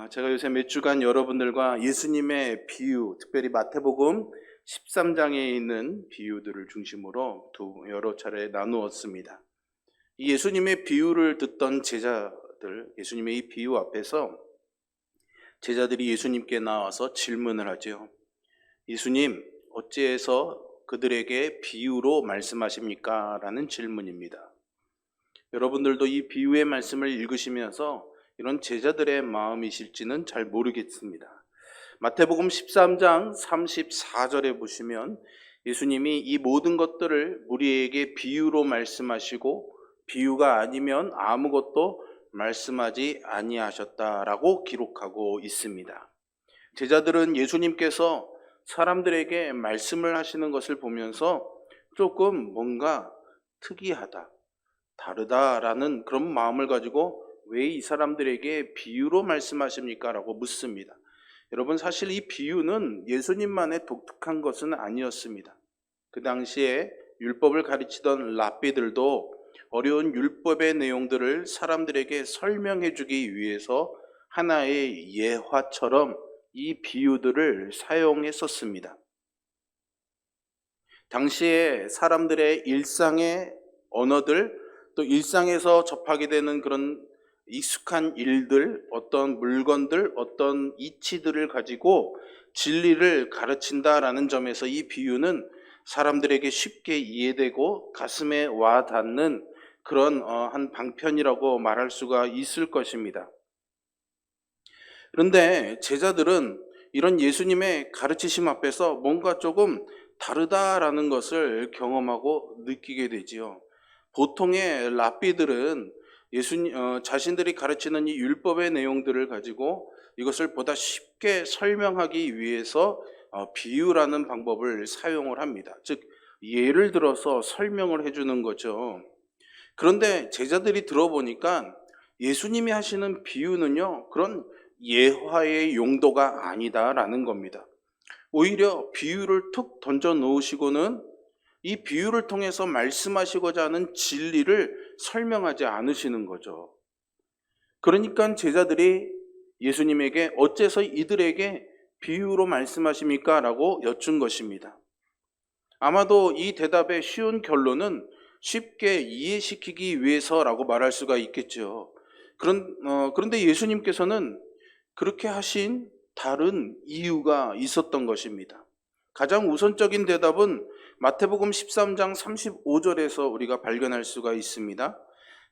제가 요새 몇 주간 여러분들과 예수님의 비유, 특별히 마태복음 13장에 있는 비유들을 중심으로 여러 차례 나누었습니다. 이 예수님의 비유를 듣던 제자들, 예수님의 이 비유 앞에서 제자들이 예수님께 나와서 질문을 하죠. 예수님, 어찌해서 그들에게 비유로 말씀하십니까? 라는 질문입니다. 여러분들도 이 비유의 말씀을 읽으시면서 이런 제자들의 마음이실지는 잘 모르겠습니다. 마태복음 13장 34절에 보시면 예수님이 이 모든 것들을 우리에게 비유로 말씀하시고 비유가 아니면 아무것도 말씀하지 아니하셨다라고 기록하고 있습니다. 제자들은 예수님께서 사람들에게 말씀을 하시는 것을 보면서 조금 뭔가 특이하다, 다르다라는 그런 마음을 가지고 왜 이 사람들에게 비유로 말씀하십니까? 라고 묻습니다. 여러분, 사실 이 비유는 예수님만의 독특한 것은 아니었습니다. 그 당시에 율법을 가르치던 랍비들도 어려운 율법의 내용들을 사람들에게 설명해 주기 위해서 하나의 예화처럼 이 비유들을 사용했었습니다. 당시에 사람들의 일상의 언어들, 또 일상에서 접하게 되는 그런 익숙한 일들, 어떤 물건들, 어떤 이치들을 가지고 진리를 가르친다라는 점에서 이 비유는 사람들에게 쉽게 이해되고 가슴에 와 닿는 그런 한 방편이라고 말할 수가 있을 것입니다. 그런데 제자들은 이런 예수님의 가르치심 앞에서 뭔가 조금 다르다라는 것을 경험하고 느끼게 되지요. 보통의 랍비들은 자신들이 가르치는 이 율법의 내용들을 가지고 이것을 보다 쉽게 설명하기 위해서 비유라는 방법을 사용을 합니다. 즉, 예를 들어서 설명을 해주는 거죠. 그런데 제자들이 들어보니까 예수님이 하시는 비유는요, 그런 예화의 용도가 아니다라는 겁니다. 오히려 비유를 툭 던져 놓으시고는 이 비유를 통해서 말씀하시고자 하는 진리를 설명하지 않으시는 거죠. 그러니까 제자들이 예수님에게 어째서 이들에게 비유로 말씀하십니까? 라고 여쭌 것입니다. 아마도 이 대답의 쉬운 결론은 쉽게 이해시키기 위해서라고 말할 수가 있겠죠. 그런데 예수님께서는 그렇게 하신 다른 이유가 있었던 것입니다. 가장 우선적인 대답은 마태복음 13장 35절에서 우리가 발견할 수가 있습니다.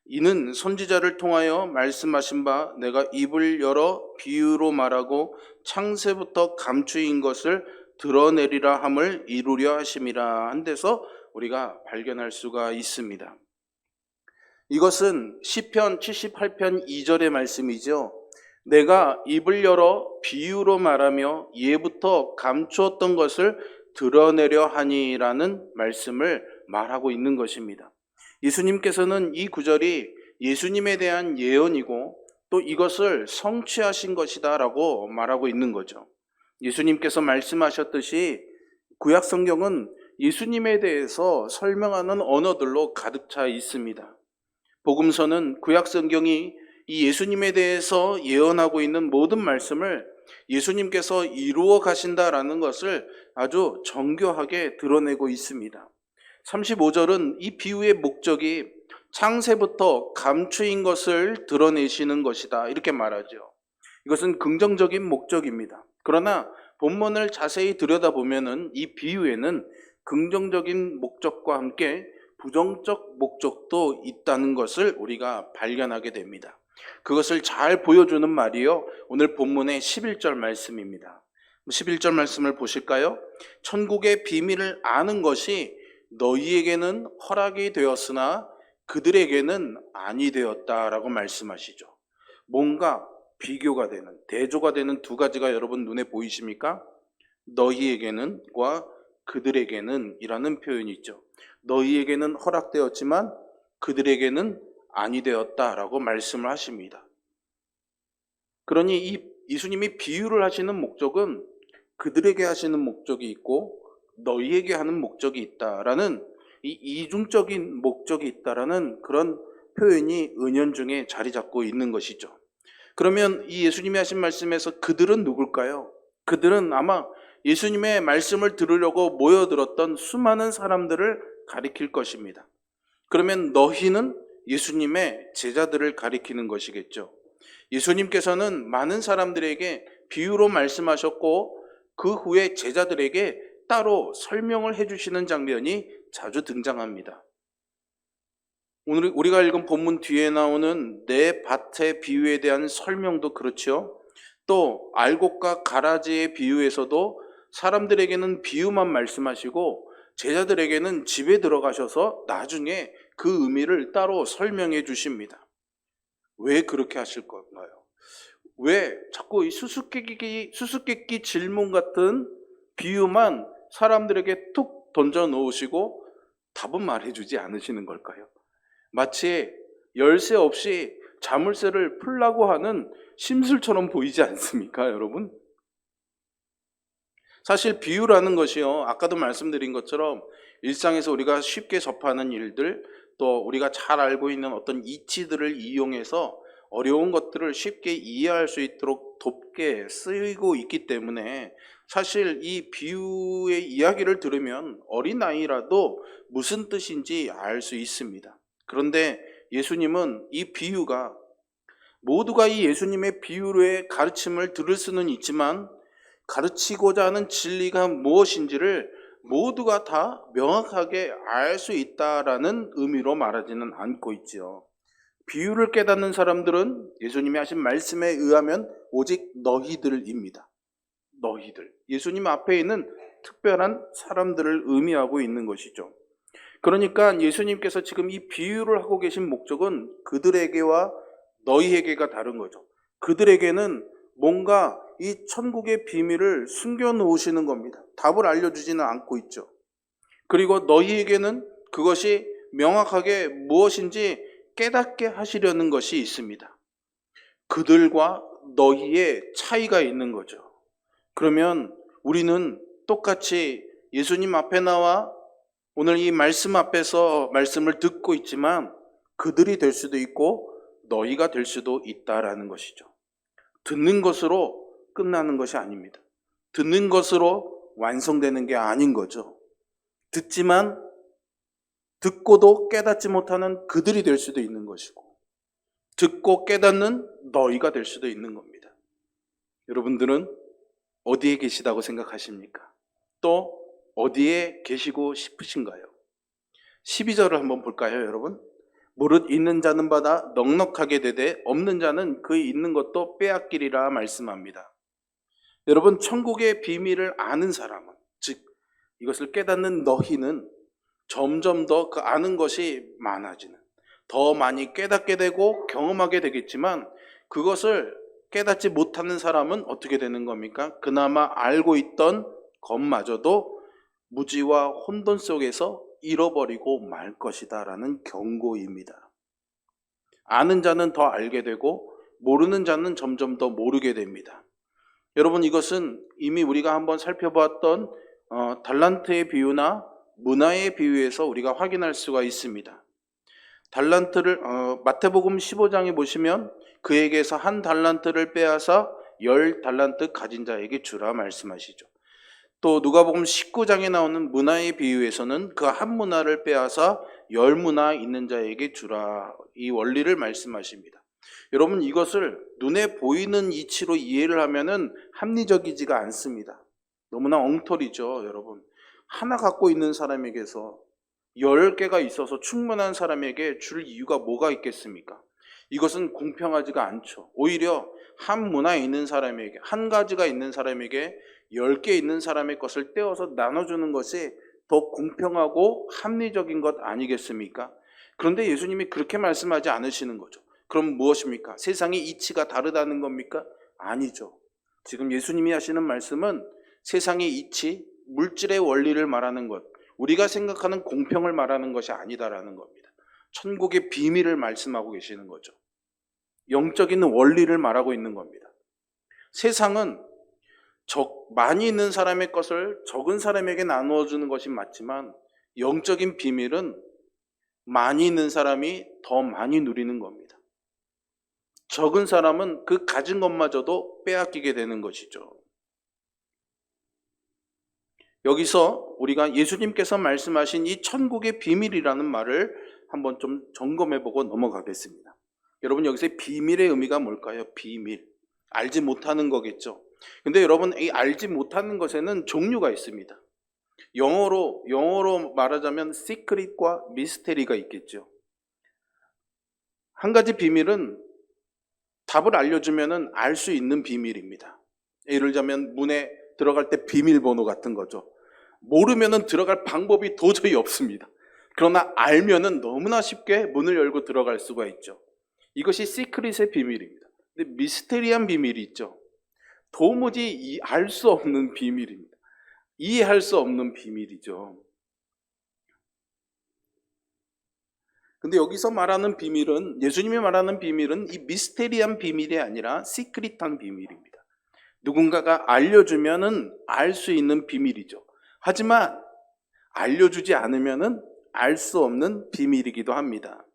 이는 선지자를 통하여 말씀하신 바 내가 입을 열어 비유로 말하고 창세부터 감추인 것을 드러내리라 함을 이루려 하심이라 한 데서 우리가 발견할 수가 있습니다. 이것은 시편 78편 2절의 말씀이죠. 내가 입을 열어 비유로 말하며 예부터 감추었던 것을 드러내려 하니라는 말씀을 말하고 있는 것입니다. 예수님께서는 이 구절이 예수님에 대한 예언이고 또 이것을 성취하신 것이다 라고 말하고 있는 거죠. 예수님께서 말씀하셨듯이 구약 성경은 예수님에 대해서 설명하는 언어들로 가득 차 있습니다. 복음서는 구약 성경이 이 예수님에 대해서 예언하고 있는 모든 말씀을 예수님께서 이루어 가신다라는 것을 아주 정교하게 드러내고 있습니다. 35절은 이 비유의 목적이 창세부터 감추인 것을 드러내시는 것이다 이렇게 말하죠. 이것은 긍정적인 목적입니다. 그러나 본문을 자세히 들여다보면 이 비유에는 긍정적인 목적과 함께 부정적 목적도 있다는 것을 우리가 발견하게 됩니다. 그것을 잘 보여주는 말이요, 오늘 본문의 11절 말씀입니다. 11절 말씀을 보실까요? 천국의 비밀을 아는 것이 너희에게는 허락이 되었으나 그들에게는 아니 되었다라고 말씀하시죠. 뭔가 비교가 되는, 대조가 되는 두 가지가 여러분 눈에 보이십니까? 너희에게는과 그들에게는 이라는 표현이 있죠. 너희에게는 허락되었지만 그들에게는 아니 되었다라고 말씀을 하십니다. 그러니 이 예수님이 비유를 하시는 목적은 그들에게 하시는 목적이 있고 너희에게 하는 목적이 있다라는 이 이중적인 목적이 있다라는 그런 표현이 은연중에 자리 잡고 있는 것이죠. 그러면 이 예수님이 하신 말씀에서 그들은 누굴까요? 그들은 아마 예수님의 말씀을 들으려고 모여들었던 수많은 사람들을 가리킬 것입니다. 그러면 너희는 예수님의 제자들을 가리키는 것이겠죠. 예수님께서는 많은 사람들에게 비유로 말씀하셨고 그 후에 제자들에게 따로 설명을 해주시는 장면이 자주 등장합니다. 오늘 우리가 읽은 본문 뒤에 나오는 내 밭의 비유에 대한 설명도 그렇죠. 또 알곡과 가라지의 비유에서도 사람들에게는 비유만 말씀하시고 제자들에게는 집에 들어가셔서 나중에 그 의미를 따로 설명해 주십니다. 왜 그렇게 하실 건가요? 왜 자꾸 이 수수께끼 질문 같은 비유만 사람들에게 툭 던져 놓으시고 답은 말해주지 않으시는 걸까요? 마치 열쇠 없이 자물쇠를 풀라고 하는 심술처럼 보이지 않습니까, 여러분? 사실 비유라는 것이요, 아까도 말씀드린 것처럼 일상에서 우리가 쉽게 접하는 일들, 또 우리가 잘 알고 있는 어떤 이치들을 이용해서 어려운 것들을 쉽게 이해할 수 있도록 돕게 쓰이고 있기 때문에 사실 이 비유의 이야기를 들으면 어린아이라도 무슨 뜻인지 알 수 있습니다. 그런데 예수님은 이 비유가, 모두가 이 예수님의 비유의 가르침을 들을 수는 있지만 가르치고자 하는 진리가 무엇인지를 모두가 다 명확하게 알 수 있다라는 의미로 말하지는 않고 있지요. 비유를 깨닫는 사람들은 예수님이 하신 말씀에 의하면 오직 너희들입니다. 너희들. 예수님 앞에 있는 특별한 사람들을 의미하고 있는 것이죠. 그러니까 예수님께서 지금 이 비유를 하고 계신 목적은 그들에게와 너희에게가 다른 거죠. 그들에게는 뭔가 이 천국의 비밀을 숨겨놓으시는 겁니다. 답을 알려주지는 않고 있죠. 그리고 너희에게는 그것이 명확하게 무엇인지 깨닫게 하시려는 것이 있습니다. 그들과 너희의 차이가 있는 거죠. 그러면 우리는 똑같이 예수님 앞에 나와 오늘 이 말씀 앞에서 말씀을 듣고 있지만 그들이 될 수도 있고 너희가 될 수도 있다라는 것이죠. 듣는 것으로 끝나는 것이 아닙니다. 듣는 것으로 완성되는 게 아닌 거죠. 듣지만 듣고도 깨닫지 못하는 그들이 될 수도 있는 것이고 듣고 깨닫는 너희가 될 수도 있는 겁니다. 여러분들은 어디에 계시다고 생각하십니까? 또 어디에 계시고 싶으신가요? 12절을 한번 볼까요, 여러분? 무릇 있는 자는 받아 넉넉하게 되되 없는 자는 그 있는 것도 빼앗기리라 말씀합니다. 여러분, 천국의 비밀을 아는 사람은, 즉 이것을 깨닫는 너희는 점점 더 그 아는 것이 많아지는, 더 많이 깨닫게 되고 경험하게 되겠지만 그것을 깨닫지 못하는 사람은 어떻게 되는 겁니까? 그나마 알고 있던 것마저도 무지와 혼돈 속에서 잃어버리고 말 것이다 라는 경고입니다. 아는 자는 더 알게 되고 모르는 자는 점점 더 모르게 됩니다. 여러분, 이것은 이미 우리가 한번 살펴봤던 달란트의 비유나 문화의 비유에서 우리가 확인할 수가 있습니다. 달란트를 마태복음 15장에 보시면 그에게서 한 달란트를 빼앗아 10달란트 가진 자에게 주라 말씀하시죠. 또 누가복음 19장에 나오는 문화의 비유에서는 그 한 문화를 빼앗아 10문화 있는 자에게 주라, 이 원리를 말씀하십니다. 여러분, 이것을 눈에 보이는 이치로 이해를 하면은 합리적이지가 않습니다. 너무나 엉터리죠, 여러분. 하나 갖고 있는 사람에게서 10개가 있어서 충분한 사람에게 줄 이유가 뭐가 있겠습니까? 이것은 공평하지가 않죠. 오히려 한 문화에 있는 사람에게, 한 가지가 있는 사람에게 10개 있는 사람의 것을 떼어서 나눠주는 것이 더 공평하고 합리적인 것 아니겠습니까? 그런데 예수님이 그렇게 말씀하지 않으시는 거죠. 그럼 무엇입니까? 세상의 이치가 다르다는 겁니까? 아니죠. 지금 예수님이 하시는 말씀은 세상의 이치, 물질의 원리를 말하는 것, 우리가 생각하는 공평을 말하는 것이 아니다라는 겁니다. 천국의 비밀을 말씀하고 계시는 거죠. 영적인 원리를 말하고 있는 겁니다. 세상은 많이 있는 사람의 것을 적은 사람에게 나누어 주는 것이 맞지만 영적인 비밀은 많이 있는 사람이 더 많이 누리는 겁니다. 적은 사람은 그 가진 것마저도 빼앗기게 되는 것이죠. 여기서 우리가 예수님께서 말씀하신 이 천국의 비밀이라는 말을 한번 좀 점검해보고 넘어가겠습니다. 여러분, 여기서 비밀의 의미가 뭘까요? 비밀. 알지 못하는 거겠죠. 근데 여러분, 이 알지 못하는 것에는 종류가 있습니다. 영어로 말하자면 시크릿과 미스테리가 있겠죠. 한 가지 비밀은 답을 알려주면 알 수 있는 비밀입니다. 예를 들자면 문에 들어갈 때 비밀번호 같은 거죠. 모르면 들어갈 방법이 도저히 없습니다. 그러나 알면은 너무나 쉽게 문을 열고 들어갈 수가 있죠. 이것이 시크릿의 비밀입니다. 근데 미스테리한 비밀이 있죠. 도무지 알 수 없는 비밀입니다. 이해할 수 없는 비밀이죠. 근데 여기서 말하는 비밀은, 예수님이 말하는 비밀은 이 미스테리한 비밀이 아니라 시크릿한 비밀입니다. 누군가가 알려주면은 알 수 있는 비밀이죠. 하지만 알려주지 않으면은 알 수 없는 비밀이기도 합니다.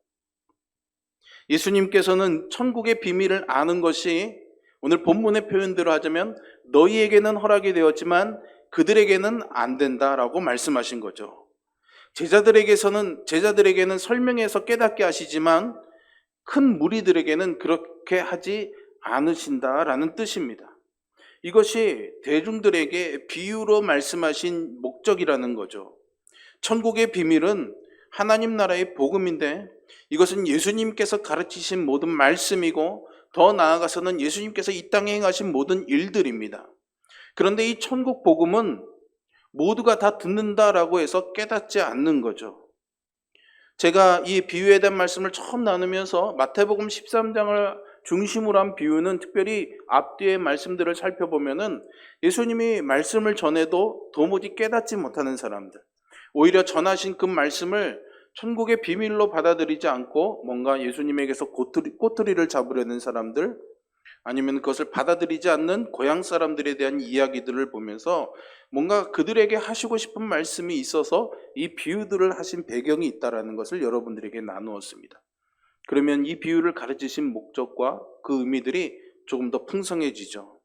예수님께서는 천국의 비밀을 아는 것이 오늘 본문의 표현대로 하자면 너희에게는 허락이 되었지만 그들에게는 안 된다라고 말씀하신 거죠. 제자들에게는 설명해서 깨닫게 하시지만 큰 무리들에게는 그렇게 하지 않으신다라는 뜻입니다. 이것이 대중들에게 비유로 말씀하신 목적이라는 거죠. 천국의 비밀은 하나님 나라의 복음인데 이것은 예수님께서 가르치신 모든 말씀이고 더 나아가서는 예수님께서 이 땅에 행하신 모든 일들입니다. 그런데 이 천국 복음은 모두가 다 듣는다라고 해서 깨닫지 않는 거죠. 제가 이 비유에 대한 말씀을 처음 나누면서 마태복음 13장을 중심으로 한 비유는 특별히 앞뒤의 말씀들을 살펴보면은 예수님이 말씀을 전해도 도무지 깨닫지 못하는 사람들, 오히려 전하신 그 말씀을 천국의 비밀로 받아들이지 않고 뭔가 예수님에게서 꼬투리를 잡으려는 사람들, 아니면 그것을 받아들이지 않는 고향 사람들에 대한 이야기들을 보면서 뭔가 그들에게 하시고 싶은 말씀이 있어서 이 비유들을 하신 배경이 있다는 것을 여러분들에게 나누었습니다. 그러면 이 비유를 가르치신 목적과 그 의미들이 조금 더 풍성해지죠.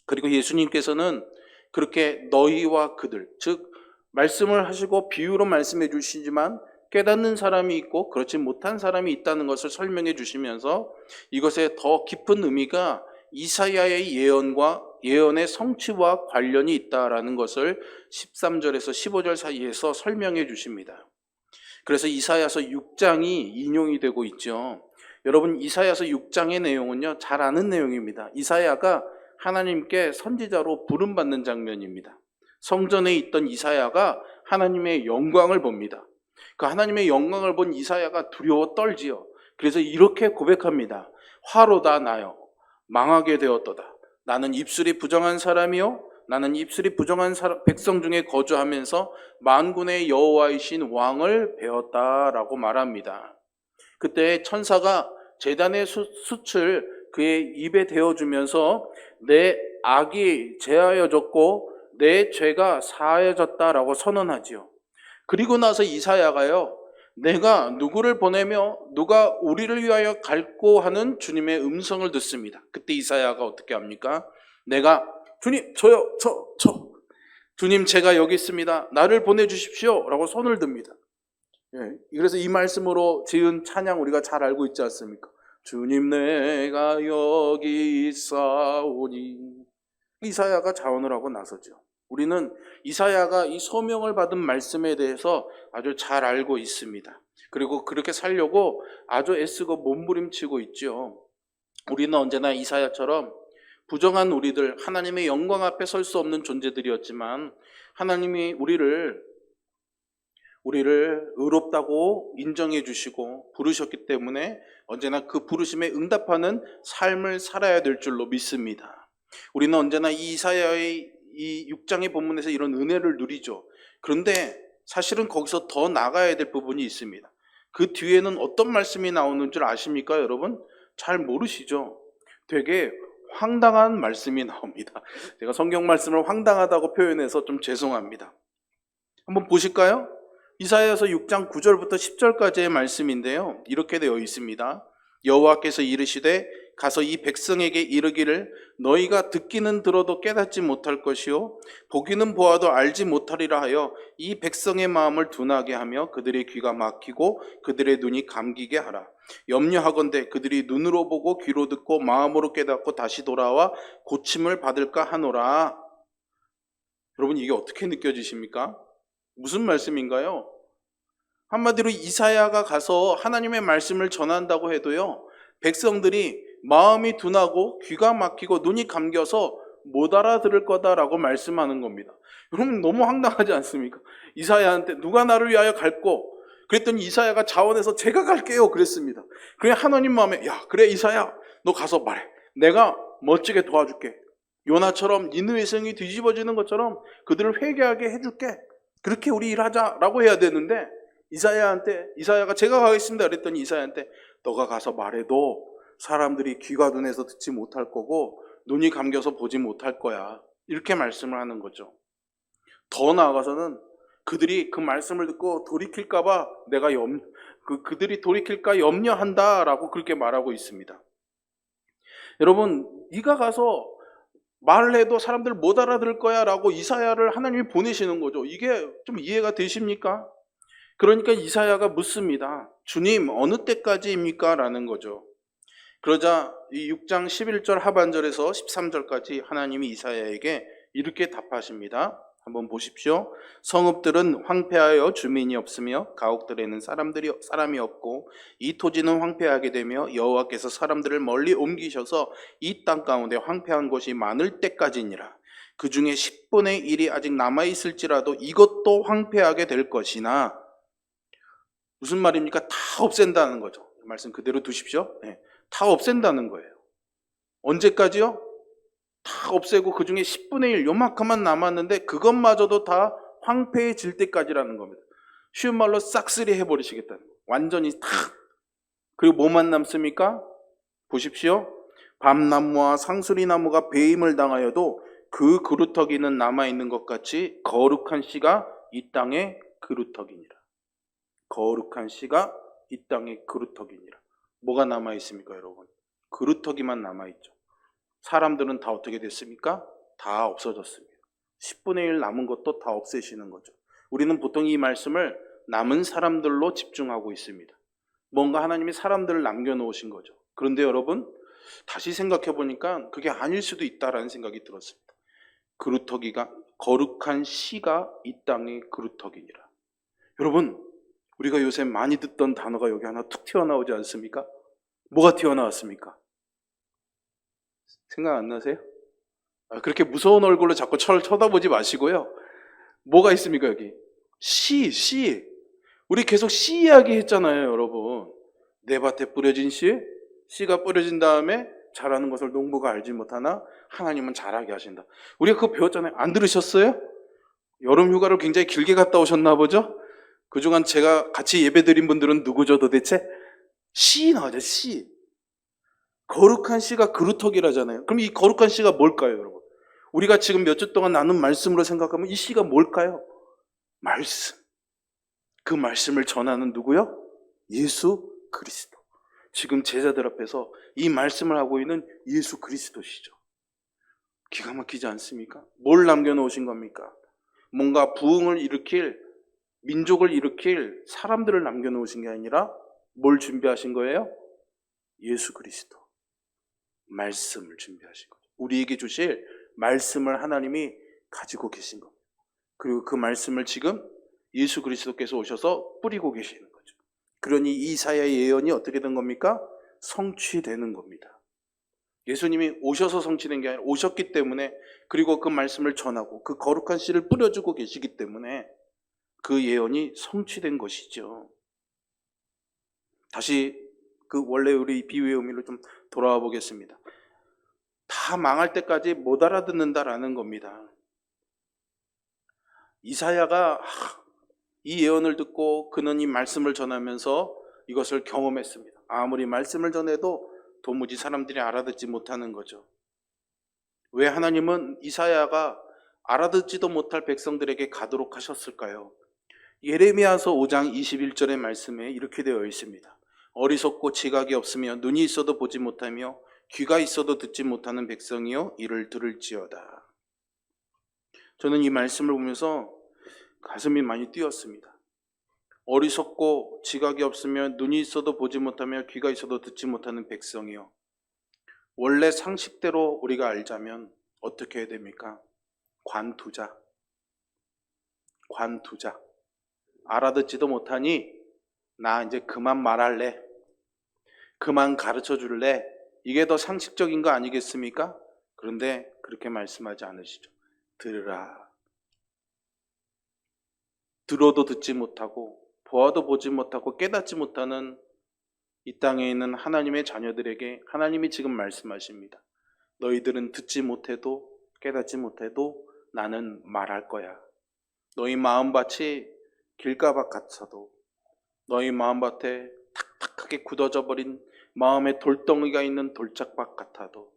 그리고 예수님께서는 그렇게 너희와 그들, 즉 말씀을 하시고 비유로 말씀해 주시지만 깨닫는 사람이 있고 그렇지 못한 사람이 있다는 것을 설명해 주시면서 이것에 더 깊은 의미가 이사야의 예언의 성취와 관련이 있다라는 것을 13절에서 15절 사이에서 설명해 주십니다. 그래서 이사야서 6장이 인용이 되고 있죠. 여러분, 이사야서 6장의 내용은요, 잘 아는 내용입니다. 이사야가 하나님께 선지자로 부름받는 장면입니다. 성전에 있던 이사야가 하나님의 영광을 봅니다. 그 하나님의 영광을 본 이사야가 두려워 떨지요. 그래서 이렇게 고백합니다. 화로다 나여 망하게 되었도다. 나는 입술이 부정한 사람이요 나는 입술이 부정한 백성 중에 거주하면서 만군의 여호와이신 왕을 배웠다라고 말합니다. 그때 천사가 제단의 숯을 그의 입에 대어주면서 내 악이 제하여졌고 내 죄가 사하여졌다라고 선언하지요. 그리고 나서 이사야가요, 내가 누구를 보내며 누가 우리를 위하여 갈고 하는 주님의 음성을 듣습니다. 그때 이사야가 어떻게 합니까? 내가 주님 저요 저 주님 제가 여기 있습니다. 나를 보내주십시오 라고 손을 듭니다. 그래서 이 말씀으로 지은 찬양 우리가 잘 알고 있지 않습니까? 주님 내가 여기 있사오니. 이사야가 자원을 하고 나서죠. 우리는 이사야가 이 소명을 받은 말씀에 대해서 아주 잘 알고 있습니다. 그리고 그렇게 살려고 아주 애쓰고 몸부림치고 있죠. 우리는 언제나 이사야처럼 부정한 우리들, 하나님의 영광 앞에 설 수 없는 존재들이었지만 하나님이 우리를 의롭다고 인정해 주시고 부르셨기 때문에 언제나 그 부르심에 응답하는 삶을 살아야 될 줄로 믿습니다. 우리는 언제나 이 이사야의 이 6장의 본문에서 이런 은혜를 누리죠. 그런데 사실은 거기서 더 나가야 될 부분이 있습니다. 그 뒤에는 어떤 말씀이 나오는 줄 아십니까, 여러분? 잘 모르시죠? 되게 황당한 말씀이 나옵니다. 제가 성경 말씀을 황당하다고 표현해서 좀 죄송합니다. 한번 보실까요? 이사야서 6장 9절부터 10절까지의 말씀인데요. 이렇게 되어 있습니다. 여호와께서 이르시되 가서 이 백성에게 이르기를 너희가 듣기는 들어도 깨닫지 못할 것이요 보기는 보아도 알지 못하리라 하여 이 백성의 마음을 둔하게 하며 그들의 귀가 막히고 그들의 눈이 감기게 하라. 염려하건대 그들이 눈으로 보고 귀로 듣고 마음으로 깨닫고 다시 돌아와 고침을 받을까 하노라. 여러분, 이게 어떻게 느껴지십니까? 무슨 말씀인가요? 한마디로 이사야가 가서 하나님의 말씀을 전한다고 해도요, 백성들이 마음이 둔하고 귀가 막히고 눈이 감겨서 못 알아들을 거다라고 말씀하는 겁니다. 여러분, 너무 황당하지 않습니까? 이사야한테 누가 나를 위하여 갈고, 그랬더니 이사야가 자원해서 제가 갈게요 그랬습니다. 그래, 하나님 마음에 야 그래 이사야 너 가서 말해. 내가 멋지게 도와줄게. 요나처럼 니느웨 성이 뒤집어지는 것처럼 그들을 회개하게 해줄게. 그렇게 우리 일하자라고 해야 되는데, 이사야가 제가 가겠습니다 그랬더니 이사야한테 너가 가서 말해도 사람들이 귀가 둔해서 듣지 못할 거고 눈이 감겨서 보지 못할 거야, 이렇게 말씀을 하는 거죠. 더 나아가서는 그들이 그 말씀을 듣고 돌이킬까봐 내가 그들이 돌이킬까 염려한다라고 그렇게 말하고 있습니다. 여러분, 네가 가서 말을 해도 사람들 못 알아들을 거야 라고 이사야를 하나님이 보내시는 거죠. 이게 좀 이해가 되십니까? 그러니까 이사야가 묻습니다. 주님, 어느 때까지입니까? 라는 거죠. 그러자 이 6장 11절 하반절에서 13절까지 하나님이 이사야에게 이렇게 답하십니다. 한번 보십시오. 성읍들은 황폐하여 주민이 없으며 가옥들에는 사람이 없고 이 토지는 황폐하게 되며 여호와께서 사람들을 멀리 옮기셔서 이 땅 가운데 황폐한 곳이 많을 때까지니라. 그 중에 10분의 1이 아직 남아있을지라도 이것도 황폐하게 될 것이나. 무슨 말입니까? 다 없앤다는 거죠. 말씀 그대로 두십시오. 네. 다 없앤다는 거예요. 언제까지요? 다 없애고 그 중에 10분의 1 요만큼만 남았는데 그것마저도 다 황폐해질 때까지라는 겁니다. 쉬운 말로 싹쓸이 해버리시겠다는 거예요. 완전히 탁. 그리고 뭐만 남습니까? 보십시오. 밤나무와 상수리나무가 배임을 당하여도 그 그루터기는 남아있는 것 같이 거룩한 씨가 이 땅의 그루터기니라. 거룩한 씨가 이 땅의 그루터기니라. 뭐가 남아있습니까 여러분? 그루터기만 남아있죠. 사람들은 다 어떻게 됐습니까? 다 없어졌습니다. 10분의 1 남은 것도 다 없애시는 거죠. 우리는 보통 이 말씀을 남은 사람들로 집중하고 있습니다. 뭔가 하나님이 사람들을 남겨놓으신 거죠. 그런데 여러분, 다시 생각해 보니까 그게 아닐 수도 있다라는 생각이 들었습니다. 그루터기가, 거룩한 씨가 이 땅의 그루터기니라. 여러분, 우리가 요새 많이 듣던 단어가 여기 하나 툭 튀어나오지 않습니까? 뭐가 튀어나왔습니까? 생각 안 나세요? 그렇게 무서운 얼굴로 자꾸 쳐다보지 마시고요. 뭐가 있습니까 여기? 씨. 우리 계속 씨 이야기 했잖아요 여러분. 내 밭에 뿌려진 씨가 뿌려진 다음에 자라는 것을 농부가 알지 못하나 하나님은 자라게 하신다. 우리가 그거 배웠잖아요. 안 들으셨어요? 여름 휴가를 굉장히 길게 갔다 오셨나 보죠? 그중간 제가 같이 예배드린 분들은 누구죠 도대체? 씨 나오죠. 씨. 거룩한 씨가 그루터기라잖아요. 그럼 이 거룩한 씨가 뭘까요 여러분? 우리가 지금 몇 주 동안 나눈 말씀으로 생각하면 이 씨가 뭘까요? 말씀. 그 말씀을 전하는 누구요? 예수 그리스도. 지금 제자들 앞에서 이 말씀을 하고 있는 예수 그리스도시죠. 기가 막히지 않습니까? 뭘 남겨놓으신 겁니까? 뭔가 부흥을 일으킬, 민족을 일으킬 사람들을 남겨놓으신 게 아니라 뭘 준비하신 거예요? 예수 그리스도. 말씀을 준비하신 거죠. 우리에게 주실 말씀을 하나님이 가지고 계신 겁니다. 그리고 그 말씀을 지금 예수 그리스도께서 오셔서 뿌리고 계시는 거죠. 그러니 이사야의 예언이 어떻게 된 겁니까? 성취되는 겁니다. 예수님이 오셔서 성취된 게 아니라 오셨기 때문에, 그리고 그 말씀을 전하고 그 거룩한 씨를 뿌려주고 계시기 때문에 그 예언이 성취된 것이죠. 다시 그 원래 우리 비유의 의미로 좀 돌아와 보겠습니다. 다 망할 때까지 못 알아듣는다라는 겁니다. 이사야가 이 예언을 듣고 그는 이 말씀을 전하면서 이것을 경험했습니다. 아무리 말씀을 전해도 도무지 사람들이 알아듣지 못하는 거죠. 왜 하나님은 이사야가 알아듣지도 못할 백성들에게 가도록 하셨을까요? 예레미야서 5장 21절의 말씀에 이렇게 되어 있습니다. 어리석고 지각이 없으며 눈이 있어도 보지 못하며 귀가 있어도 듣지 못하는 백성이여 이를 들을지어다. 저는 이 말씀을 보면서 가슴이 많이 뛰었습니다. 어리석고 지각이 없으며 눈이 있어도 보지 못하며 귀가 있어도 듣지 못하는 백성이요. 원래 상식대로 우리가 알자면 어떻게 해야 됩니까? 관두자. 알아듣지도 못하니 나 이제 그만 말할래. 그만 가르쳐 줄래. 이게 더 상식적인 거 아니겠습니까? 그런데 그렇게 말씀하지 않으시죠. 들으라. 들어도 듣지 못하고 보아도 보지 못하고 깨닫지 못하는 이 땅에 있는 하나님의 자녀들에게 하나님이 지금 말씀하십니다. 너희들은 듣지 못해도 깨닫지 못해도 나는 말할 거야. 너희 마음밭이 길가밭 같아도 너희 마음밭에 탁탁하게 굳어져 버린 마음의 돌덩이가 있는 돌짝밭 같아도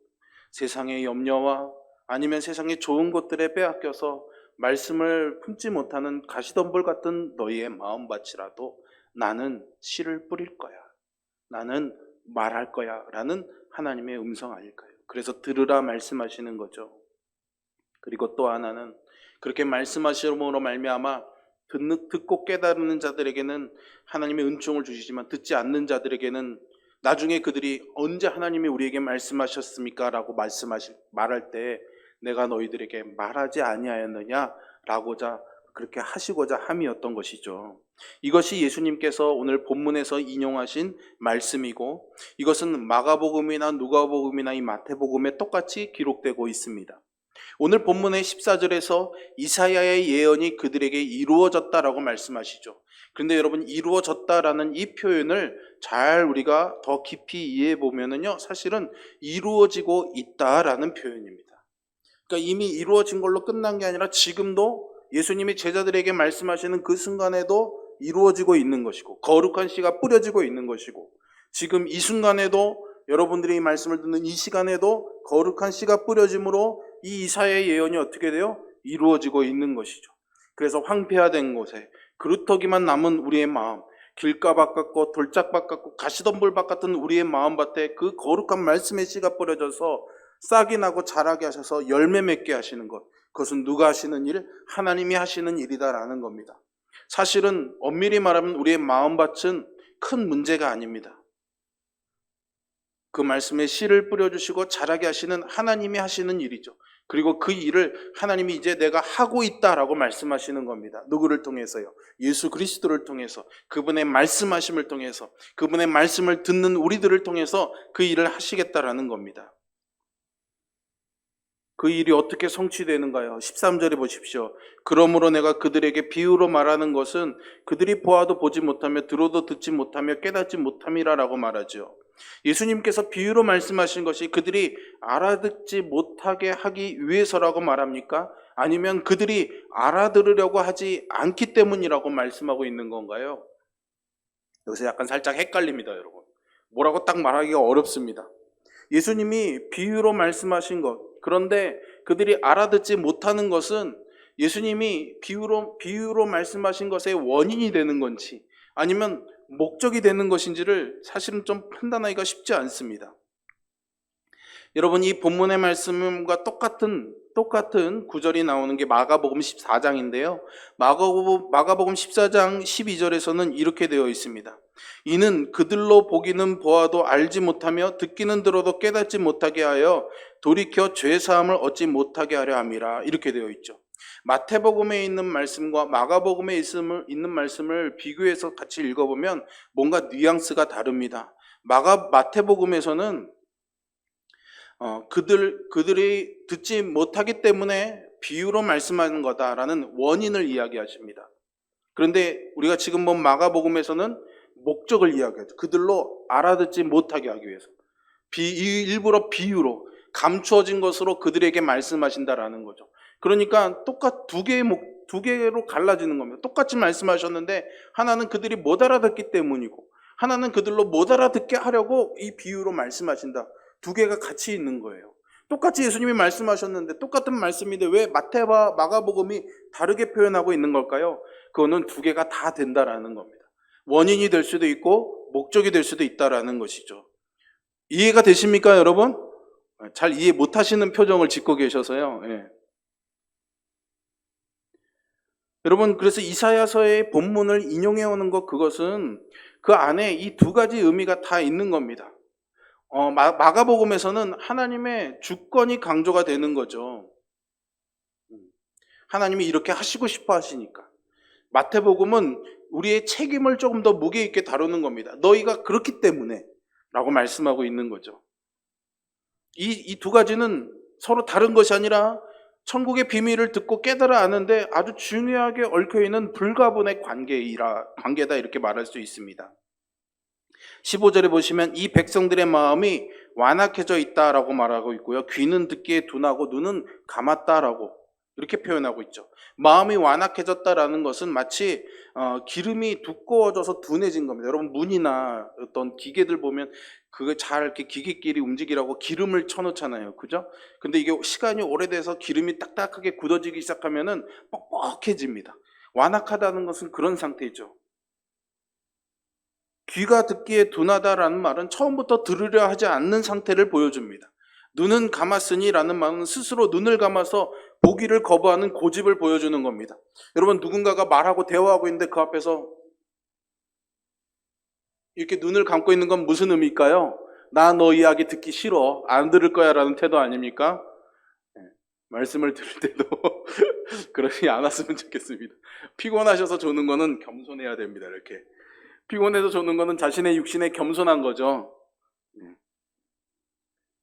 세상의 염려와 아니면 세상의 좋은 것들에 빼앗겨서 말씀을 품지 못하는 가시덤불 같은 너희의 마음밭이라도 나는 씨를 뿌릴 거야. 나는 말할 거야 라는 하나님의 음성 아닐까요? 그래서 들으라 말씀하시는 거죠. 그리고 또 하나는 그렇게 말씀하심으로 말미암아 듣고 깨달는 자들에게는 하나님의 은총을 주시지만 듣지 않는 자들에게는 나중에 그들이 언제 하나님이 우리에게 말씀하셨습니까? 라고 말할 때 내가 너희들에게 말하지 아니하였느냐? 라고자 그렇게 하시고자 함이었던 것이죠. 이것이 예수님께서 오늘 본문에서 인용하신 말씀이고 이것은 마가복음이나 누가복음이나 이 마태복음에 똑같이 기록되고 있습니다. 오늘 본문의 14절에서 이사야의 예언이 그들에게 이루어졌다라고 말씀하시죠. 그런데 여러분 이루어졌다라는 이 표현을 잘 우리가 더 깊이 이해해 보면은요 사실은 이루어지고 있다라는 표현입니다. 그러니까 이미 이루어진 걸로 끝난 게 아니라 지금도 예수님이 제자들에게 말씀하시는 그 순간에도 이루어지고 있는 것이고 거룩한 씨가 뿌려지고 있는 것이고 지금 이 순간에도 여러분들이 이 말씀을 듣는 이 시간에도 거룩한 씨가 뿌려짐으로 이 이사야의 예언이 어떻게 돼요? 이루어지고 있는 것이죠. 그래서 황폐화된 곳에 그루터기만 남은 우리의 마음, 길가밭 같고 돌짝밭 같고 가시덤불밭 같은 우리의 마음밭에 그 거룩한 말씀의 씨가 뿌려져서 싹이 나고 자라게 하셔서 열매 맺게 하시는 것, 그것은 누가 하시는 일? 하나님이 하시는 일이다라는 겁니다. 사실은 엄밀히 말하면 우리의 마음밭은 큰 문제가 아닙니다. 그 말씀에 씨를 뿌려주시고 자라게 하시는 하나님이 하시는 일이죠. 그리고 그 일을 하나님이 이제 내가 하고 있다라고 말씀하시는 겁니다. 누구를 통해서요? 예수 그리스도를 통해서, 그분의 말씀하심을 통해서, 그분의 말씀을 듣는 우리들을 통해서 그 일을 하시겠다라는 겁니다. 그 일이 어떻게 성취되는가요? 13절에 보십시오. 그러므로 내가 그들에게 비유로 말하는 것은 그들이 보아도 보지 못하며 들어도 듣지 못하며 깨닫지 못함이라라고 말하죠. 예수님께서 비유로 말씀하신 것이 그들이 알아듣지 못하게 하기 위해서라고 말합니까? 아니면 그들이 알아들으려고 하지 않기 때문이라고 말씀하고 있는 건가요? 여기서 약간 살짝 헷갈립니다, 여러분. 뭐라고 딱 말하기가 어렵습니다. 예수님이 비유로 말씀하신 것, 그런데 그들이 알아듣지 못하는 것은 예수님이 비유로 말씀하신 것의 원인이 되는 건지 아니면 목적이 되는 것인지를 사실은 좀 판단하기가 쉽지 않습니다. 여러분, 이 본문의 말씀과 똑같은 구절이 나오는 게 마가복음 14장인데요. 마가복음 14장 12절에서는 이렇게 되어 있습니다. 이는 그들로 보기는 보아도 알지 못하며 듣기는 들어도 깨닫지 못하게 하여 돌이켜 죄사함을 얻지 못하게 하려 함이라. 이렇게 되어 있죠. 마태복음에 있는 말씀과 마가복음에 있는 말씀을 비교해서 같이 읽어보면 뭔가 뉘앙스가 다릅니다. 마태복음에서는 그들이 듣지 못하기 때문에 비유로 말씀하는 거다라는 원인을 이야기하십니다. 그런데 우리가 지금 본 마가복음에서는 목적을 이야기하죠. 그들로 알아듣지 못하게 하기 위해서 일부러 비유로 감추어진 것으로 그들에게 말씀하신다라는 거죠. 그러니까 두 개로 갈라지는 겁니다. 똑같이 말씀하셨는데 하나는 그들이 못 알아듣기 때문이고 하나는 그들로 못 알아듣게 하려고 이 비유로 말씀하신다. 두 개가 같이 있는 거예요. 똑같이 예수님이 말씀하셨는데 똑같은 말씀인데 왜 마태와 마가복음이 다르게 표현하고 있는 걸까요? 그거는 두 개가 다 된다라는 겁니다. 원인이 될 수도 있고 목적이 될 수도 있다라는 것이죠. 이해가 되십니까, 여러분? 잘 이해 못하시는 표정을 짓고 계셔서요. 예. 여러분, 그래서 이사야서의 본문을 인용해 오는 것, 그것은 그 안에 이 두 가지 의미가 다 있는 겁니다. 마가복음에서는 하나님의 주권이 강조가 되는 거죠. 하나님이 이렇게 하시고 싶어 하시니까. 마태복음은 우리의 책임을 조금 더 무게 있게 다루는 겁니다. 너희가 그렇기 때문에 라고 말씀하고 있는 거죠. 이 두 가지는 서로 다른 것이 아니라 천국의 비밀을 듣고 깨달아 아는데 아주 중요하게 얽혀있는 불가분의 관계다 이렇게 말할 수 있습니다. 15절에 보시면 이 백성들의 마음이 완악해져 있다라고 말하고 있고요. 귀는 듣기에 둔하고 눈은 감았다라고 이렇게 표현하고 있죠. 마음이 완악해졌다라는 것은 마치 기름이 두꺼워져서 둔해진 겁니다. 여러분, 문이나 어떤 기계들 보면 그거 잘 이렇게 기계끼리 움직이라고 기름을 쳐놓잖아요. 그죠? 근데 이게 시간이 오래돼서 기름이 딱딱하게 굳어지기 시작하면은 뻑뻑해집니다. 완악하다는 것은 그런 상태죠. 귀가 듣기에 둔하다라는 말은 처음부터 들으려 하지 않는 상태를 보여줍니다. 눈은 감았으니 라는 말은 스스로 눈을 감아서 보기를 거부하는 고집을 보여주는 겁니다. 여러분, 누군가가 말하고 대화하고 있는데 그 앞에서 이렇게 눈을 감고 있는 건 무슨 의미일까요? 나 너 이야기 듣기 싫어. 안 들을 거야 라는 태도 아닙니까? 말씀을 들을 때도 그러지 않았으면 좋겠습니다. 피곤하셔서 조는 거는 겸손해야 됩니다. 이렇게. 피곤해서 조는 거는 자신의 육신에 겸손한 거죠.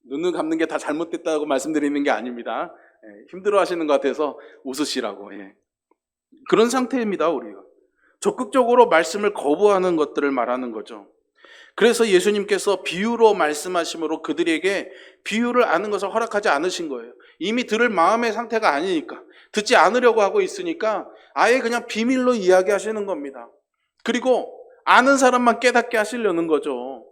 눈을 감는 게 다 잘못됐다고 말씀드리는 게 아닙니다. 힘들어 하시는 것 같아서 웃으시라고. 그런 상태입니다, 우리가. 적극적으로 말씀을 거부하는 것들을 말하는 거죠. 그래서 예수님께서 비유로 말씀하심으로 그들에게 비유를 아는 것을 허락하지 않으신 거예요. 이미 들을 마음의 상태가 아니니까, 듣지 않으려고 하고 있으니까 아예 그냥 비밀로 이야기하시는 겁니다. 그리고 아는 사람만 깨닫게 하시려는 거죠.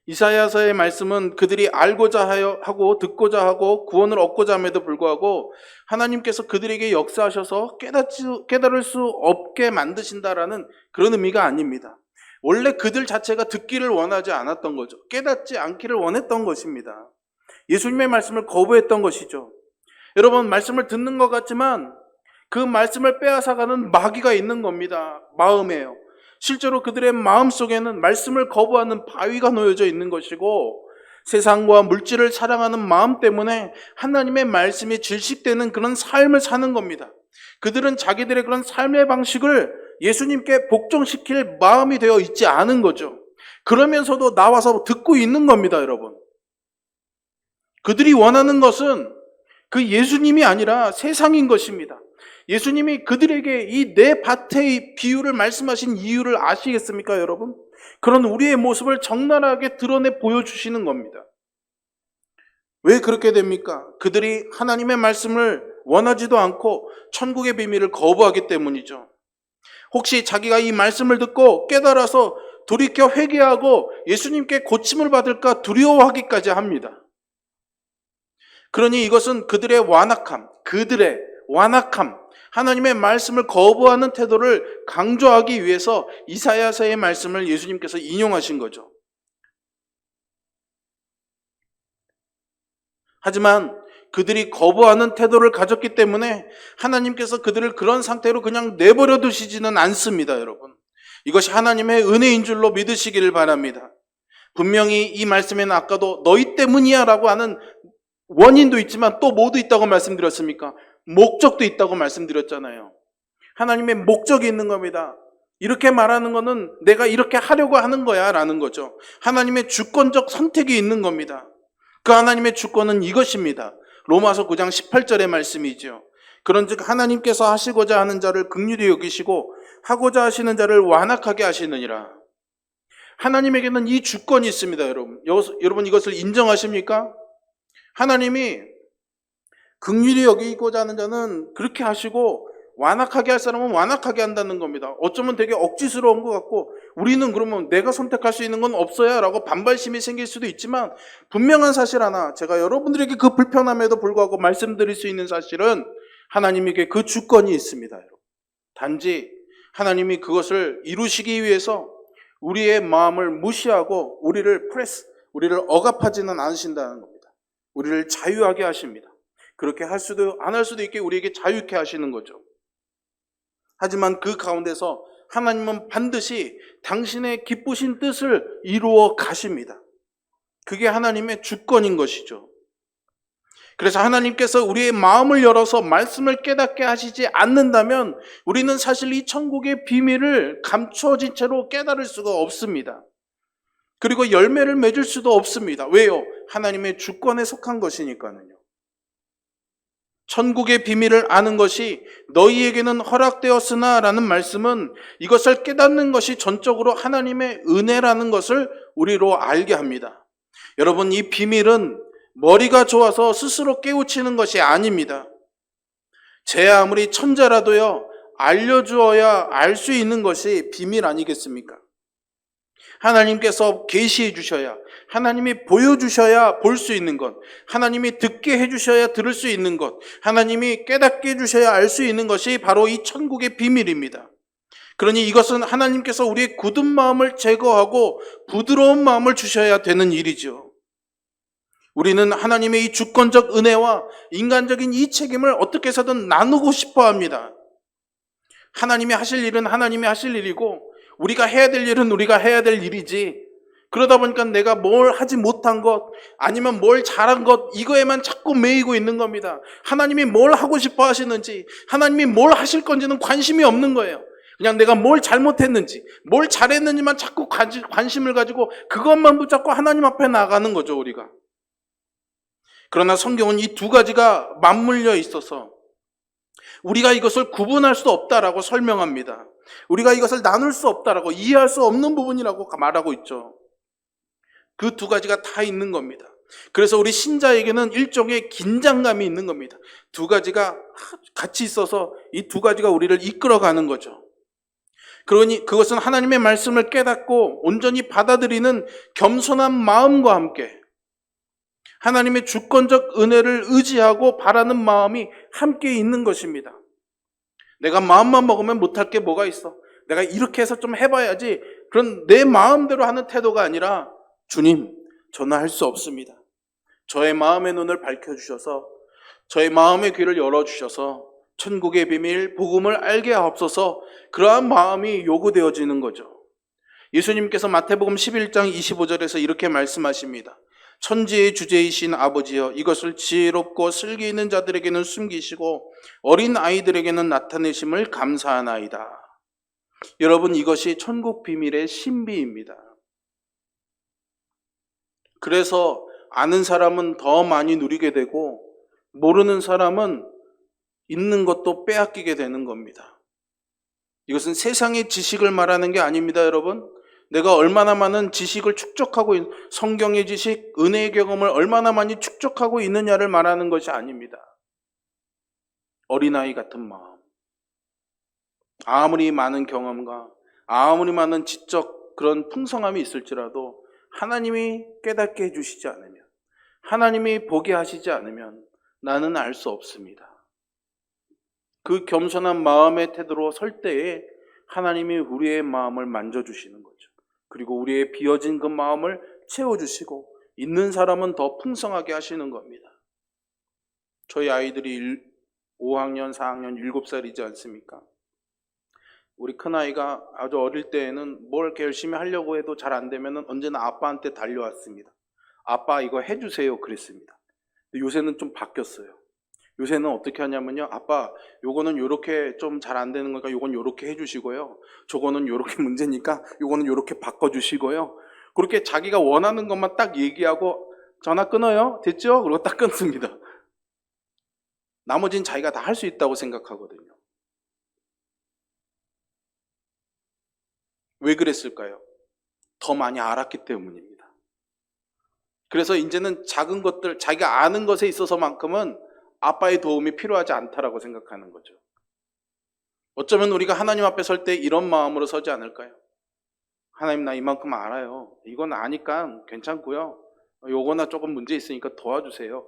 이사야서의 말씀은 그들이 알고자 하고 듣고자 하고 구원을 얻고자 함에도 불구하고 하나님께서 그들에게 역사하셔서 깨달을 수 없게 만드신다라는 그런 의미가 아닙니다. 원래 그들 자체가 듣기를 원하지 않았던 거죠. 깨닫지 않기를 원했던 것입니다. 예수님의 말씀을 거부했던 것이죠. 여러분, 말씀을 듣는 것 같지만 그 말씀을 빼앗아가는 마귀가 있는 겁니다. 마음에요. 실제로 그들의 마음속에는 말씀을 거부하는 바위가 놓여져 있는 것이고 세상과 물질을 사랑하는 마음 때문에 하나님의 말씀이 질식되는 그런 삶을 사는 겁니다. 그들은 자기들의 그런 삶의 방식을 예수님께 복종시킬 마음이 되어 있지 않은 거죠. 그러면서도 나와서 듣고 있는 겁니다, 여러분. 그들이 원하는 것은 그 예수님이 아니라 세상인 것입니다. 예수님이 그들에게 이 내 밭의 비유를 말씀하신 이유를 아시겠습니까, 여러분? 그런 우리의 모습을 적나라하게 드러내 보여주시는 겁니다. 왜 그렇게 됩니까? 그들이 하나님의 말씀을 원하지도 않고 천국의 비밀을 거부하기 때문이죠. 혹시 자기가 이 말씀을 듣고 깨달아서 돌이켜 회개하고 예수님께 고침을 받을까 두려워하기까지 합니다. 그러니 이것은 그들의 완악함, 하나님의 말씀을 거부하는 태도를 강조하기 위해서 이사야서의 말씀을 예수님께서 인용하신 거죠. 하지만 그들이 거부하는 태도를 가졌기 때문에 하나님께서 그들을 그런 상태로 그냥 내버려 두시지는 않습니다, 여러분. 이것이 하나님의 은혜인 줄로 믿으시기를 바랍니다. 분명히 이 말씀에는 아까도 너희 때문이야 라고 하는 원인도 있지만 또 뭐도 있다고 말씀드렸습니까? 목적도 있다고 말씀드렸잖아요. 하나님의 목적이 있는 겁니다. 이렇게 말하는 거는 내가 이렇게 하려고 하는 거야 라는 거죠. 하나님의 주권적 선택이 있는 겁니다. 그 하나님의 주권은 이것입니다. 로마서 9장 18절의 말씀이죠. 그런즉 하나님께서 하시고자 하는 자를 긍휼히 여기시고 하고자 하시는 자를 완악하게 하시느니라. 하나님에게는 이 주권이 있습니다, 여러분. 여러분 이것을 인정하십니까? 하나님이 긍휼히 여기고자 하는 자는 그렇게 하시고 완악하게 할 사람은 완악하게 한다는 겁니다. 어쩌면 되게 억지스러운 것 같고 우리는 그러면 내가 선택할 수 있는 건 없어야 라고 반발심이 생길 수도 있지만 분명한 사실 하나, 제가 여러분들에게 그 불편함에도 불구하고 말씀드릴 수 있는 사실은 하나님에게 그 주권이 있습니다. 여러분. 단지 하나님이 그것을 이루시기 위해서 우리의 마음을 무시하고 우리를 억압하지는 않으신다는 겁니다. 우리를 자유하게 하십니다. 그렇게 할 수도 안 할 수도 있게 우리에게 자유케 하시는 거죠. 하지만 그 가운데서 하나님은 반드시 당신의 기쁘신 뜻을 이루어 가십니다. 그게 하나님의 주권인 것이죠. 그래서 하나님께서 우리의 마음을 열어서 말씀을 깨닫게 하시지 않는다면 우리는 사실 이 천국의 비밀을 감춰진 채로 깨달을 수가 없습니다. 그리고 열매를 맺을 수도 없습니다. 왜요? 하나님의 주권에 속한 것이니까요. 천국의 비밀을 아는 것이 너희에게는 허락되었으나 라는 말씀은 이것을 깨닫는 것이 전적으로 하나님의 은혜라는 것을 우리로 알게 합니다. 여러분, 이 비밀은 머리가 좋아서 스스로 깨우치는 것이 아닙니다. 제 아무리 천재라도요, 알려주어야 알 수 있는 것이 비밀 아니겠습니까? 하나님께서 계시해 주셔야, 하나님이 보여주셔야 볼 수 있는 것, 하나님이 듣게 해주셔야 들을 수 있는 것, 하나님이 깨닫게 해주셔야 알 수 있는 것이 바로 이 천국의 비밀입니다. 그러니 이것은 하나님께서 우리의 굳은 마음을 제거하고 부드러운 마음을 주셔야 되는 일이죠. 우리는 하나님의 이 주권적 은혜와 인간적인 이 책임을 어떻게 해서든 나누고 싶어 합니다. 하나님이 하실 일은 하나님이 하실 일이고 우리가 해야 될 일은 우리가 해야 될 일이지, 그러다 보니까 내가 뭘 하지 못한 것 아니면 뭘 잘한 것 이거에만 자꾸 매이고 있는 겁니다. 하나님이 뭘 하고 싶어 하시는지, 하나님이 뭘 하실 건지는 관심이 없는 거예요. 그냥 내가 뭘 잘못했는지 뭘 잘했는지만 자꾸 관심을 가지고 그것만 붙잡고 하나님 앞에 나가는 거죠, 우리가. 그러나 성경은 이 두 가지가 맞물려 있어서 우리가 이것을 구분할 수 없다라고 설명합니다. 우리가 이것을 나눌 수 없다라고, 이해할 수 없는 부분이라고 말하고 있죠. 그 두 가지가 다 있는 겁니다. 그래서 우리 신자에게는 일종의 긴장감이 있는 겁니다. 두 가지가 같이 있어서 이 두 가지가 우리를 이끌어가는 거죠. 그러니 그것은 하나님의 말씀을 깨닫고 온전히 받아들이는 겸손한 마음과 함께 하나님의 주권적 은혜를 의지하고 바라는 마음이 함께 있는 것입니다. 내가 마음만 먹으면 못할 게 뭐가 있어? 내가 이렇게 해서 좀 해봐야지. 그런 내 마음대로 하는 태도가 아니라, 주님, 저는 할 수 없습니다. 저의 마음의 눈을 밝혀주셔서 저의 마음의 귀를 열어주셔서 천국의 비밀, 복음을 알게 하옵소서. 그러한 마음이 요구되어지는 거죠. 예수님께서 마태복음 11장 25절에서 이렇게 말씀하십니다. 천지의 주제이신 아버지여, 이것을 지혜롭고 슬기 있는 자들에게는 숨기시고 어린 아이들에게는 나타내심을 감사하나이다. 여러분, 이것이 천국 비밀의 신비입니다. 그래서 아는 사람은 더 많이 누리게 되고 모르는 사람은 있는 것도 빼앗기게 되는 겁니다. 이것은 세상의 지식을 말하는 게 아닙니다, 여러분. 내가 얼마나 많은 지식을 축적하고 성경의 지식, 은혜의 경험을 얼마나 많이 축적하고 있느냐를 말하는 것이 아닙니다. 어린아이 같은 마음, 아무리 많은 경험과 아무리 많은 지적 그런 풍성함이 있을지라도 하나님이 깨닫게 해주시지 않으면, 하나님이 보게 하시지 않으면 나는 알 수 없습니다. 그 겸손한 마음의 태도로 설 때에 하나님이 우리의 마음을 만져주시는 거죠. 그리고 우리의 비어진 그 마음을 채워주시고 있는 사람은 더 풍성하게 하시는 겁니다. 저희 아이들이 5학년, 4학년, 7살이지 않습니까? 우리 큰아이가 아주 어릴 때에는 뭘 이렇게 열심히 하려고 해도 잘 안 되면 언제나 아빠한테 달려왔습니다. 아빠 이거 해주세요 그랬습니다. 근데 요새는 좀 바뀌었어요. 요새는 어떻게 하냐면요, 아빠 요거는 요렇게 좀 잘 안 되는 거니까 요건 요렇게 해주시고요, 저거는 요렇게 문제니까 요거는 요렇게 바꿔주시고요, 그렇게 자기가 원하는 것만 딱 얘기하고 전화 끊어요, 됐죠? 그리고 딱 끊습니다. 나머지는 자기가 다 할 수 있다고 생각하거든요. 왜 그랬을까요? 더 많이 알았기 때문입니다. 그래서 이제는 작은 것들, 자기가 아는 것에 있어서만큼은 아빠의 도움이 필요하지 않다라고 생각하는 거죠. 어쩌면 우리가 하나님 앞에 설 때 이런 마음으로 서지 않을까요? 하나님, 나 이만큼 알아요. 이건 아니까 괜찮고요. 요거나 조금 문제 있으니까 도와주세요.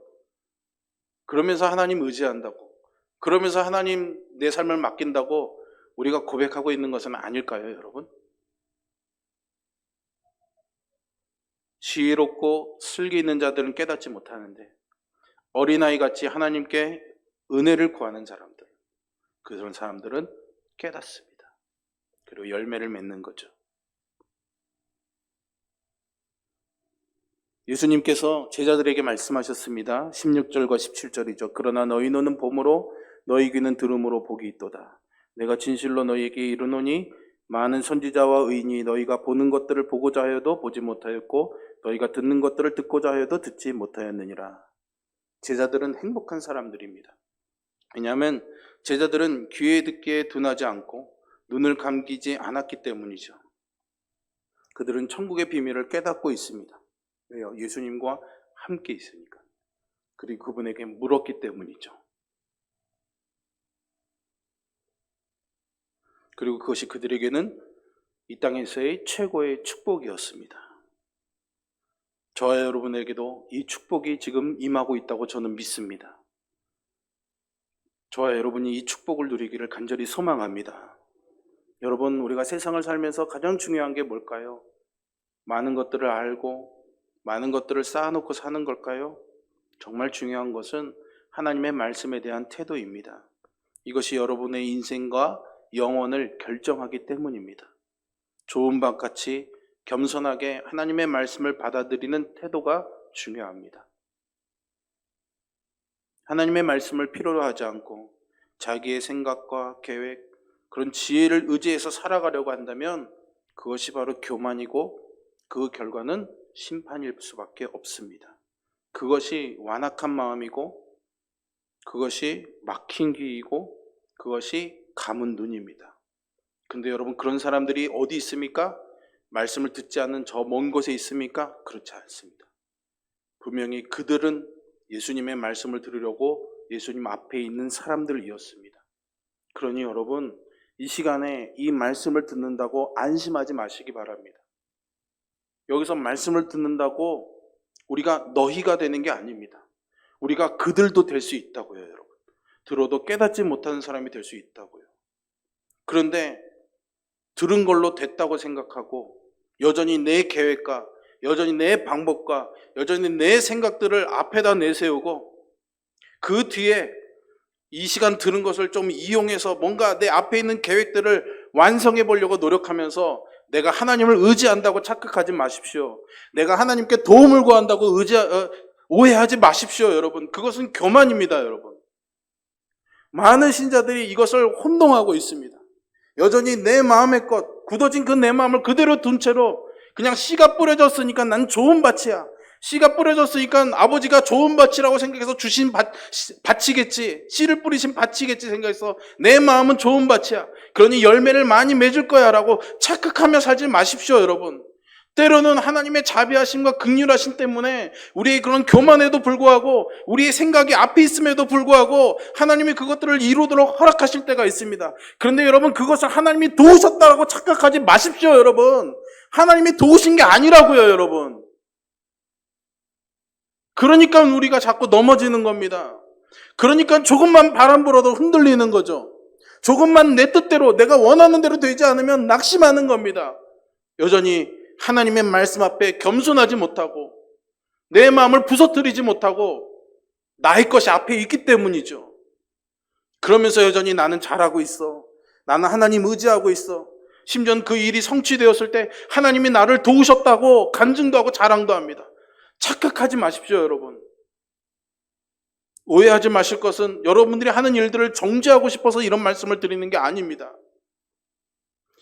그러면서 하나님 의지한다고, 그러면서 하나님 내 삶을 맡긴다고 우리가 고백하고 있는 것은 아닐까요, 여러분? 지혜롭고 슬기 있는 자들은 깨닫지 못하는데 어린아이같이 하나님께 은혜를 구하는 사람들, 그런 사람들은 깨닫습니다. 그리고 열매를 맺는 거죠. 예수님께서 제자들에게 말씀하셨습니다. 16절과 17절이죠. 그러나 너희 눈은 봄으로 너희 귀는 들음으로 복이 있도다. 내가 진실로 너희에게 이르노니 많은 선지자와 의인이 너희가 보는 것들을 보고자 하여도 보지 못하였고 너희가 듣는 것들을 듣고자 하여도 듣지 못하였느니라. 제자들은 행복한 사람들입니다. 왜냐하면 제자들은 귀에 듣기에 둔하지 않고 눈을 감기지 않았기 때문이죠. 그들은 천국의 비밀을 깨닫고 있습니다. 왜요? 예수님과 함께 있으니까. 그리고 그분에게 물었기 때문이죠. 그리고 그것이 그들에게는 이 땅에서의 최고의 축복이었습니다. 저와 여러분에게도 이 축복이 지금 임하고 있다고 저는 믿습니다. 저와 여러분이 이 축복을 누리기를 간절히 소망합니다. 여러분, 우리가 세상을 살면서 가장 중요한 게 뭘까요? 많은 것들을 알고 많은 것들을 쌓아놓고 사는 걸까요? 정말 중요한 것은 하나님의 말씀에 대한 태도입니다. 이것이 여러분의 인생과 영혼을 결정하기 때문입니다. 좋은 밥같이 겸손하게 하나님의 말씀을 받아들이는 태도가 중요합니다. 하나님의 말씀을 필요로 하지 않고 자기의 생각과 계획, 그런 지혜를 의지해서 살아가려고 한다면 그것이 바로 교만이고 그 결과는 심판일 수밖에 없습니다. 그것이 완악한 마음이고 그것이 막힌 귀이고 그것이 감은 눈입니다. 근데 여러분, 그런 사람들이 어디 있습니까? 말씀을 듣지 않는 저 먼 곳에 있습니까? 그렇지 않습니다. 분명히 그들은 예수님의 말씀을 들으려고 예수님 앞에 있는 사람들이었습니다. 그러니 여러분, 이 시간에 이 말씀을 듣는다고 안심하지 마시기 바랍니다. 여기서 말씀을 듣는다고 우리가 너희가 되는 게 아닙니다. 우리가 그들도 될 수 있다고요, 여러분. 들어도 깨닫지 못하는 사람이 될 수 있다고요. 그런데 들은 걸로 됐다고 생각하고 여전히 내 계획과 여전히 내 방법과 여전히 내 생각들을 앞에다 내세우고 그 뒤에 이 시간 들은 것을 좀 이용해서 뭔가 내 앞에 있는 계획들을 완성해 보려고 노력하면서 내가 하나님을 의지한다고 착각하지 마십시오. 내가 하나님께 도움을 구한다고 오해하지 마십시오, 여러분. 그것은 교만입니다, 여러분. 많은 신자들이 이것을 혼동하고 있습니다. 여전히 내 마음의 것, 굳어진 그 내 마음을 그대로 둔 채로 그냥 씨가 뿌려졌으니까 난 좋은 밭이야. 씨가 뿌려졌으니까 아버지가 좋은 밭이라고 생각해서 주신 밭이겠지. 씨를 뿌리신 밭이겠지 생각해서 내 마음은 좋은 밭이야. 그러니 열매를 많이 맺을 거야 라고 착각하며 살지 마십시오, 여러분. 때로는 하나님의 자비하심과 긍휼하심 때문에 우리의 그런 교만에도 불구하고 우리의 생각이 앞에 있음에도 불구하고 하나님이 그것들을 이루도록 허락하실 때가 있습니다. 그런데 여러분, 그것을 하나님이 도우셨다고 착각하지 마십시오, 여러분. 하나님이 도우신 게 아니라고요, 여러분. 그러니까 우리가 자꾸 넘어지는 겁니다. 그러니까 조금만 바람 불어도 흔들리는 거죠. 조금만 내 뜻대로 내가 원하는 대로 되지 않으면 낙심하는 겁니다. 여전히 하나님의 말씀 앞에 겸손하지 못하고 내 마음을 부서뜨리지 못하고 나의 것이 앞에 있기 때문이죠. 그러면서 여전히 나는 잘하고 있어. 나는 하나님 의지하고 있어. 심지어 그 일이 성취되었을 때 하나님이 나를 도우셨다고 간증도 하고 자랑도 합니다. 착각하지 마십시오, 여러분. 오해하지 마실 것은 여러분들이 하는 일들을 정죄하고 싶어서 이런 말씀을 드리는 게 아닙니다.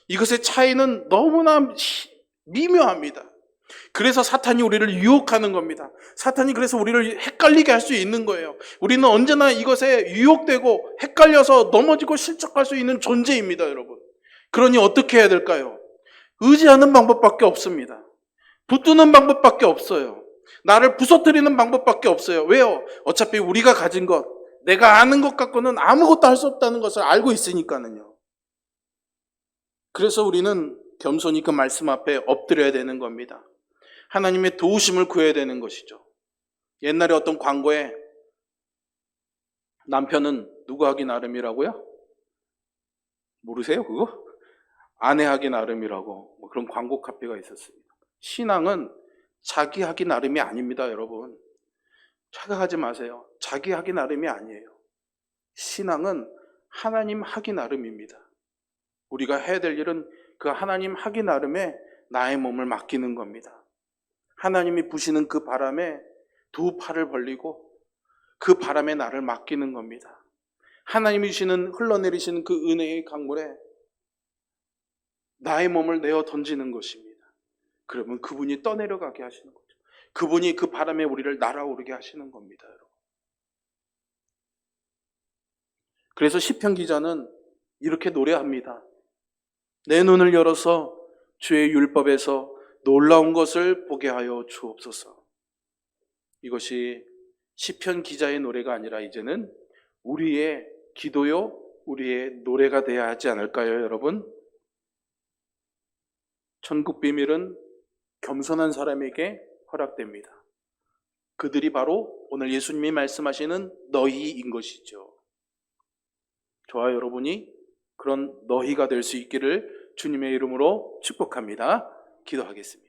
이것의 차이는 너무나 미묘합니다. 그래서 사탄이 우리를 유혹하는 겁니다. 사탄이 그래서 우리를 헷갈리게 할 수 있는 거예요. 우리는 언제나 이것에 유혹되고 헷갈려서 넘어지고 실족할 수 있는 존재입니다, 여러분. 그러니 어떻게 해야 될까요? 의지하는 방법밖에 없습니다. 붙드는 방법밖에 없어요. 나를 부서뜨리는 방법밖에 없어요. 왜요? 어차피 우리가 가진 것, 내가 아는 것 갖고는 아무것도 할 수 없다는 것을 알고 있으니까는요. 그래서 우리는 겸손히 그 말씀 앞에 엎드려야 되는 겁니다. 하나님의 도우심을 구해야 되는 것이죠. 옛날에 어떤 광고에 남편은 누구 하기 나름이라고요? 모르세요 그거? 아내 하기 나름이라고 뭐 그런 광고 카페가 있었습니다. 신앙은 자기 하기 나름이 아닙니다, 여러분. 착각하지 마세요. 자기 하기 나름이 아니에요. 신앙은 하나님 하기 나름입니다. 우리가 해야 될 일은 그 하나님 하기 나름에 나의 몸을 맡기는 겁니다. 하나님이 부시는 그 바람에 두 팔을 벌리고 그 바람에 나를 맡기는 겁니다. 하나님이 주시는 흘러내리시는 그 은혜의 강물에 나의 몸을 내어 던지는 것입니다. 그러면 그분이 떠내려가게 하시는 거죠. 그분이 그 바람에 우리를 날아오르게 하시는 겁니다, 여러분. 그래서 시편 기자는 이렇게 노래합니다. 내 눈을 열어서 주의 율법에서 놀라운 것을 보게 하여 주옵소서. 이것이 시편 기자의 노래가 아니라 이제는 우리의 기도요, 우리의 노래가 되어야 하지 않을까요, 여러분? 천국 비밀은 겸손한 사람에게 허락됩니다. 그들이 바로 오늘 예수님이 말씀하시는 너희인 것이죠. 저와 여러분이 그런 너희가 될 수 있기를 주님의 이름으로 축복합니다. 기도하겠습니다.